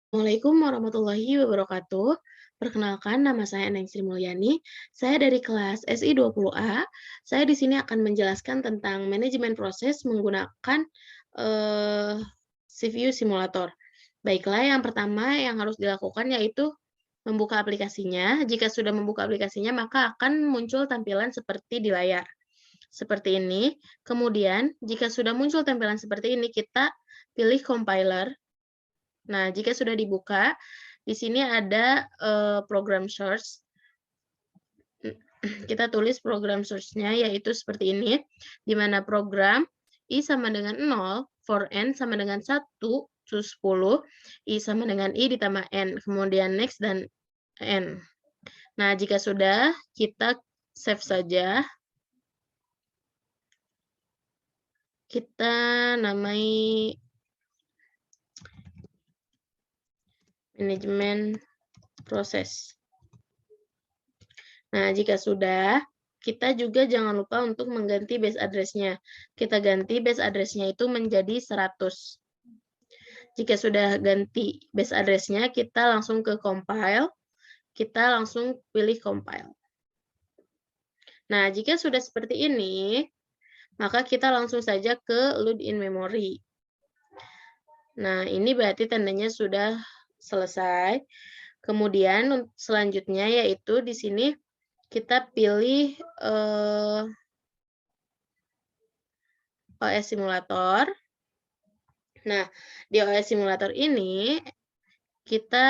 Assalamualaikum warahmatullahi wabarakatuh. Perkenalkan, nama saya Neng Sri Mulyani. Saya dari kelas SI 20A. Saya di sini akan menjelaskan tentang manajemen proses menggunakan CPU simulator. Baiklah, yang pertama yang harus dilakukan yaitu membuka aplikasinya. Jika sudah membuka aplikasinya, maka akan muncul tampilan seperti di layar. Seperti ini. Kemudian, jika sudah muncul tampilan seperti ini, kita pilih compiler. Nah, jika sudah dibuka, di sini ada program source. Kita tulis program source-nya yaitu seperti ini, di mana program I sama dengan 0, for N sama dengan 1, to 10, I sama dengan I ditambah N, kemudian next dan N. Nah, jika sudah, kita save saja. Kita namai manajemen proses. Nah, jika sudah, kita juga jangan lupa untuk mengganti base address-nya. Kita ganti base address-nya itu menjadi 100. Jika sudah ganti base address-nya, kita langsung ke compile. Kita langsung pilih compile. Nah, jika sudah seperti ini, maka kita langsung saja ke load in memory. Nah, ini berarti tandanya sudah selesai. Kemudian selanjutnya yaitu di sini kita pilih OS simulator. Nah, di OS simulator ini kita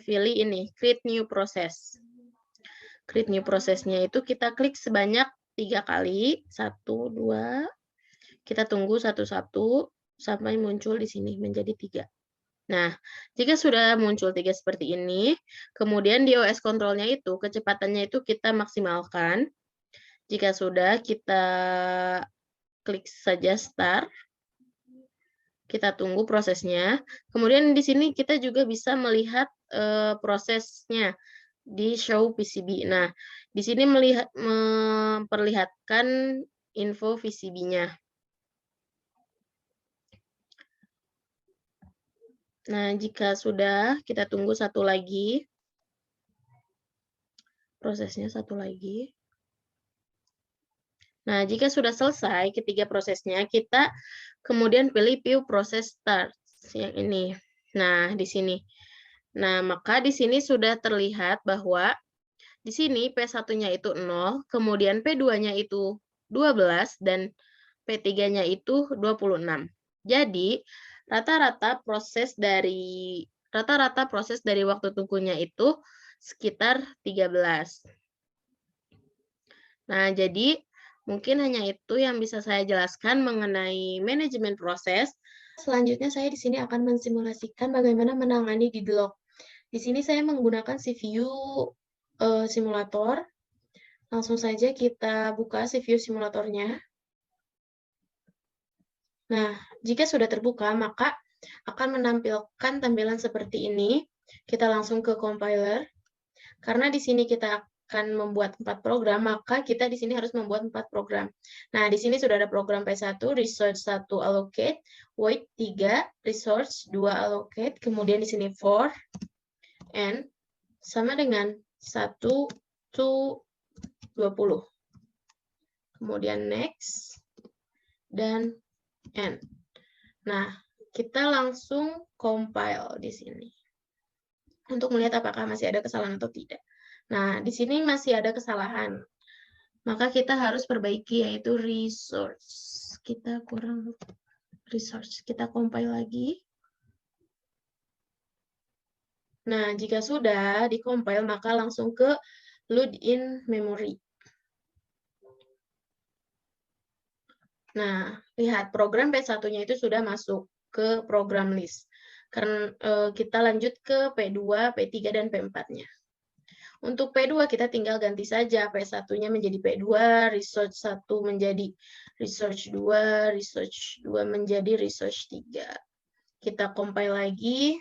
pilih ini, create new process. Create new process-nya itu kita klik sebanyak 3 kali, 1, 2, kita tunggu satu-satu sampai muncul di sini menjadi 3. Nah, jika sudah muncul 3 seperti ini, kemudian di OS control-nya itu, kecepatannya itu kita maksimalkan. Jika sudah, kita klik saja start. Kita tunggu prosesnya. Kemudian di sini kita juga bisa melihat prosesnya di show PCB. Nah, di sini memperlihatkan info PCB-nya. Nah, jika sudah, kita tunggu satu lagi. Prosesnya satu lagi. Nah, jika sudah selesai ketiga prosesnya, kita kemudian pilih view process start yang ini. Nah, di sini. Nah, maka di sini sudah terlihat bahwa di sini P1-nya itu 0, kemudian P2-nya itu 12, dan P3-nya itu 26. Jadi, rata-rata proses dari waktu tunggunya itu sekitar 13. Nah, jadi mungkin hanya itu yang bisa saya jelaskan mengenai manajemen proses. Selanjutnya saya di sini akan mensimulasikan bagaimana menangani deadlock. Di sini saya menggunakan CPU simulator. Langsung saja kita buka CPU simulatornya. Nah, jika sudah terbuka, maka akan menampilkan tampilan seperti ini. Kita langsung ke compiler. Karena di sini kita akan membuat 4 program, maka kita di sini harus membuat 4 program. Nah, di sini sudah ada program P1, resource 1 allocate, void 3, resource 2 allocate, kemudian di sini for, n, sama dengan 1 to 20. Kemudian next, dan n. Nah, kita langsung compile di sini untuk melihat apakah masih ada kesalahan atau tidak. Nah, di sini masih ada kesalahan. Maka kita harus perbaiki, yaitu resource. Kita kurang resource. Kita compile lagi. Nah, jika sudah di-compile, maka langsung ke load in memory. Nah, lihat program P1-nya itu sudah masuk ke program list. Karena kita lanjut ke P2, P3, dan P4-nya. Untuk P2 kita tinggal ganti saja P1-nya menjadi P2, research 1 menjadi research 2, research 2 menjadi research 3. Kita compile lagi.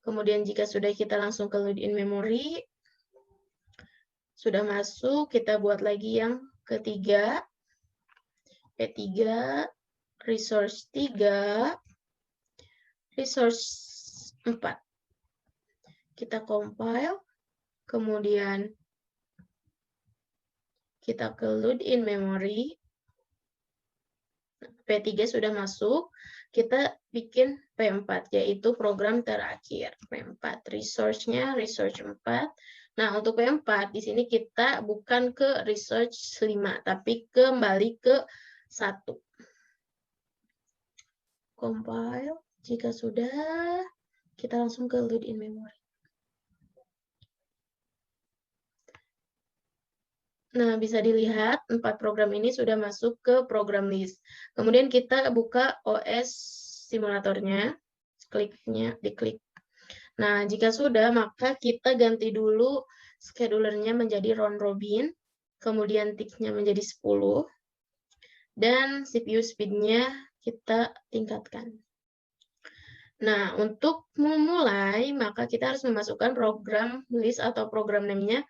Kemudian jika sudah, kita langsung ke load in memory. Sudah masuk, kita buat lagi yang ketiga. P3, resource 3, resource 4. Kita compile, kemudian kita ke load in memory. P3 sudah masuk, kita bikin P4, yaitu program terakhir. P4, resource-nya, resource 4. Nah, untuk P4, di sini kita bukan ke resource 5, tapi kembali ke 1. Compile, jika sudah, kita langsung ke load in memory. Nah, bisa dilihat 4 program ini sudah masuk ke program list. Kemudian kita buka OS simulatornya, diklik. Nah, jika sudah, maka kita ganti dulu schedulernya menjadi round robin, kemudian ticknya menjadi 10, dan CPU speed-nya kita tingkatkan. Nah, untuk memulai, maka kita harus memasukkan program list atau program name-nya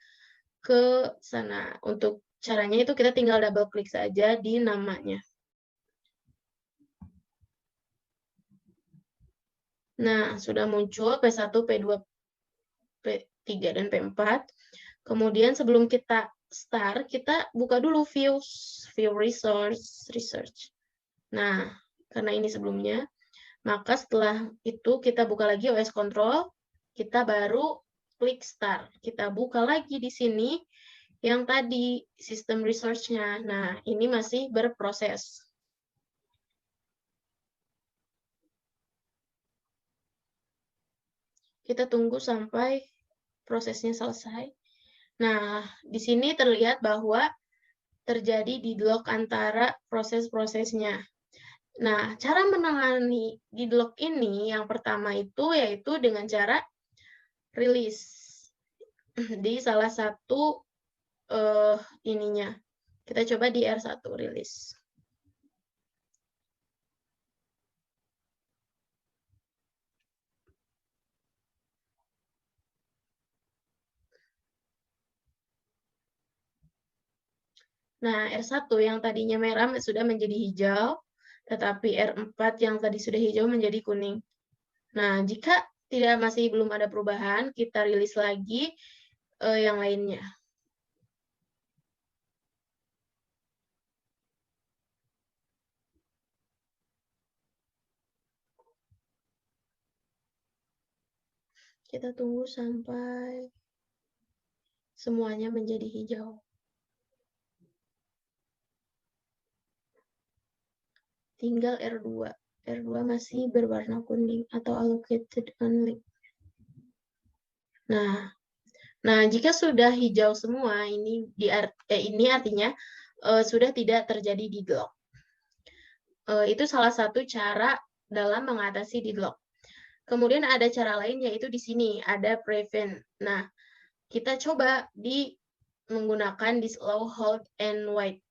ke sana. Untuk caranya itu kita tinggal double klik saja di namanya. Nah, sudah muncul P1, P2, P3, dan P4. Kemudian sebelum kita start, kita buka dulu view resource research. Nah, karena ini sebelumnya, maka setelah itu kita buka lagi OS control, kita baru klik start. Kita buka lagi di sini yang tadi sistem resource-nya. Nah, ini masih berproses. Kita tunggu sampai prosesnya selesai. Nah, di sini terlihat bahwa terjadi deadlock antara proses-prosesnya. Nah, cara menangani deadlock ini yang pertama itu yaitu dengan cara rilis di salah satu ininya. Kita coba di R1 rilis. Nah, R1 yang tadinya merah sudah menjadi hijau, tetapi R4 yang tadi sudah hijau menjadi kuning. Nah, jika masih belum ada perubahan, kita rilis lagi yang lainnya. Kita tunggu sampai semuanya menjadi hijau. Tinggal R2. R2 masih berwarna kuning atau allocated only. Nah, jika sudah hijau semua, ini artinya sudah tidak terjadi deadlock. Itu salah satu cara dalam mengatasi deadlock. Kemudian ada cara lain, yaitu di sini ada prevent. Nah, kita coba menggunakan disallow, hold, and wait.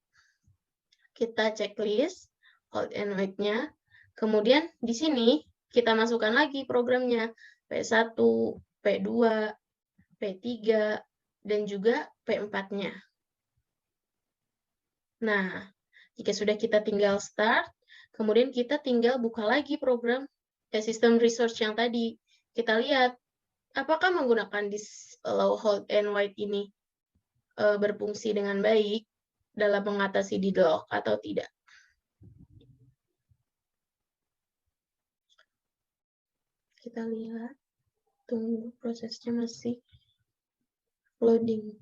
Kita checklist hold and wait-nya. Kemudian di sini kita masukkan lagi programnya P1, P2, P3, dan juga P4-nya. Nah, jika sudah kita tinggal start, kemudian kita tinggal buka lagi program sistem resource yang tadi. Kita lihat apakah menggunakan disallow, hold, and wait ini berfungsi dengan baik dalam mengatasi deadlock atau tidak. Kita lihat, tunggu prosesnya masih loading.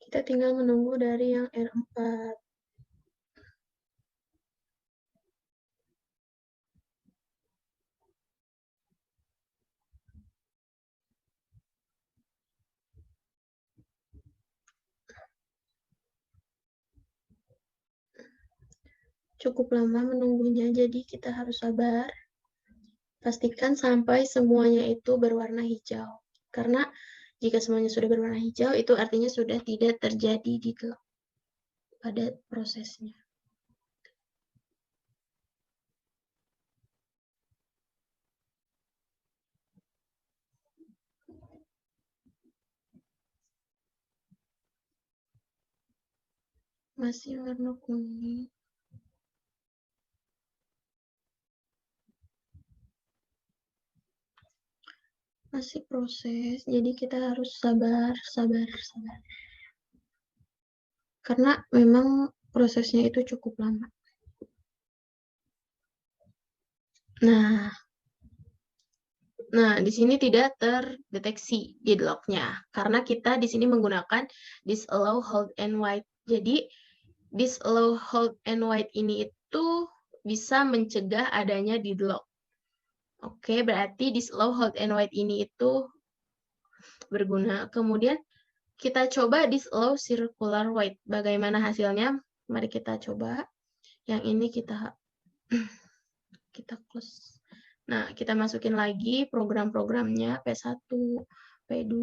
Kita tinggal menunggu dari yang R4. Cukup lama menunggunya, jadi kita harus sabar. Pastikan sampai semuanya itu berwarna hijau. Karena jika semuanya sudah berwarna hijau, itu artinya sudah tidak terjadi deadlock pada prosesnya. masih warna kuning. Masih proses, jadi kita harus sabar. Karena memang prosesnya itu cukup lama. Nah, di sini tidak terdeteksi deadlock-nya karena kita di sini menggunakan disallow hold and wait. Jadi disallow hold and wait ini itu bisa mencegah adanya deadlock. Oke, berarti disallow hold and wait ini itu berguna. Kemudian kita coba disallow circular wait. Bagaimana hasilnya? Mari kita coba. Yang ini kita close. Nah, kita masukin lagi program-programnya P1, P2,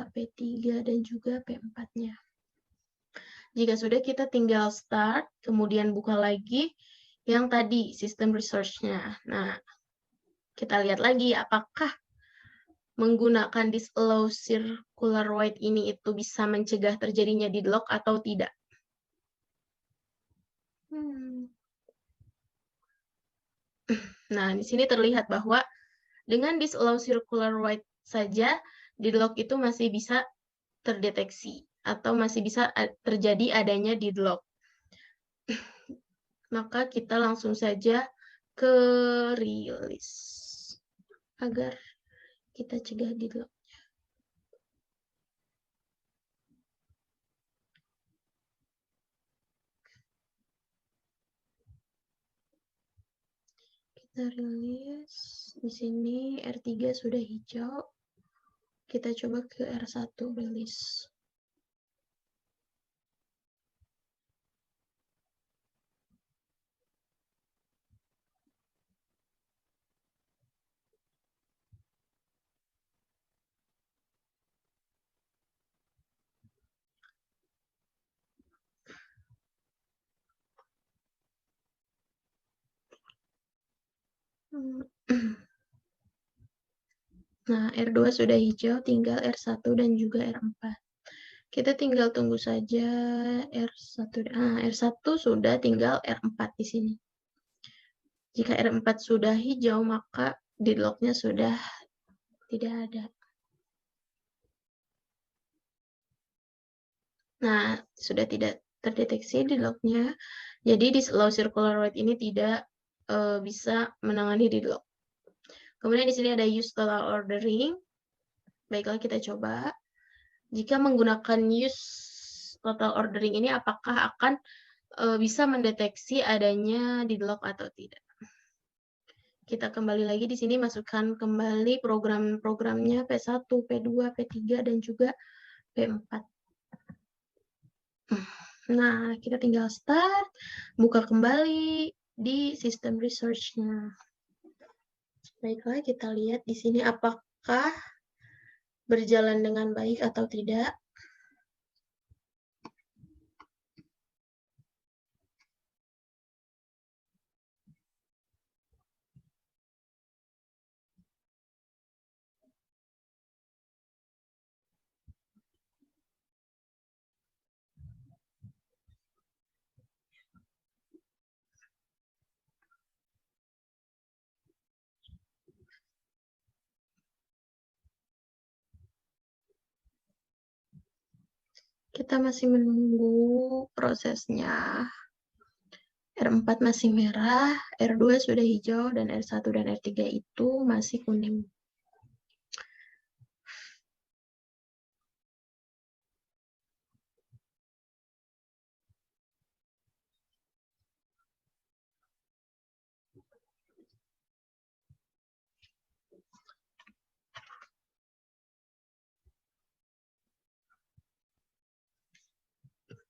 P3, dan juga P4-nya. Jika sudah, kita tinggal start, kemudian buka lagi yang tadi, sistem research-nya. Nah, kita lihat lagi apakah menggunakan disallow circular wait ini itu bisa mencegah terjadinya deadlock atau tidak. Nah, di sini terlihat bahwa dengan disallow circular wait saja, deadlock itu masih bisa terdeteksi atau masih bisa terjadi adanya deadlock. Maka kita langsung saja ke release agar kita cegah deadlock. Kita release. Di sini R3 sudah hijau. Kita coba ke R1 release. Nah, R2 sudah hijau, tinggal R1 dan juga R4. Kita tinggal tunggu saja R1. R1 sudah, tinggal R4 di sini. Jika R4 sudah hijau, maka deadlock-nya sudah tidak ada. Nah, sudah tidak terdeteksi deadlock-nya. Jadi, disallow circular wait ini tidak bisa menangani deadlock. Kemudian di sini ada use total ordering. Baiklah, kita coba. Jika menggunakan use total ordering ini, apakah akan bisa mendeteksi adanya deadlock atau tidak? Kita kembali lagi di sini, masukkan kembali program-programnya P1, P2, P3, dan juga P4. Nah, kita tinggal start, buka kembali di sistem research-nya. Baiklah, kita lihat di sini apakah berjalan dengan baik atau tidak. Kita masih menunggu prosesnya. R4 masih merah, R2 sudah hijau, dan R1 dan R3 itu masih kuning.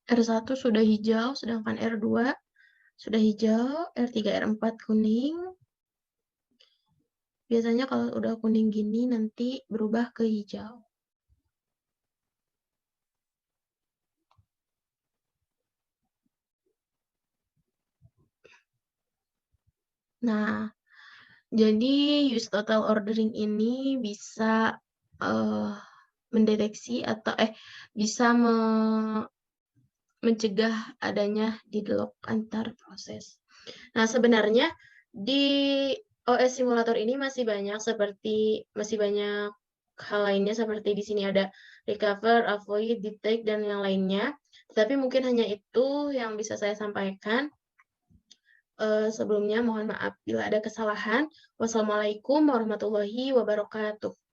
R1 sudah hijau, sedangkan R2 sudah hijau, R3, R4 kuning. Biasanya kalau udah kuning gini, nanti berubah ke hijau. Nah, jadi use total ordering ini bisa mendeteksi atau bisa mencegah adanya deadlock antar proses. Nah, sebenarnya di OS simulator ini masih banyak hal lainnya seperti di sini ada recover, avoid, detect, dan yang lainnya. Tetapi mungkin hanya itu yang bisa saya sampaikan. Sebelumnya mohon maaf bila ada kesalahan. Wassalamualaikum warahmatullahi wabarakatuh.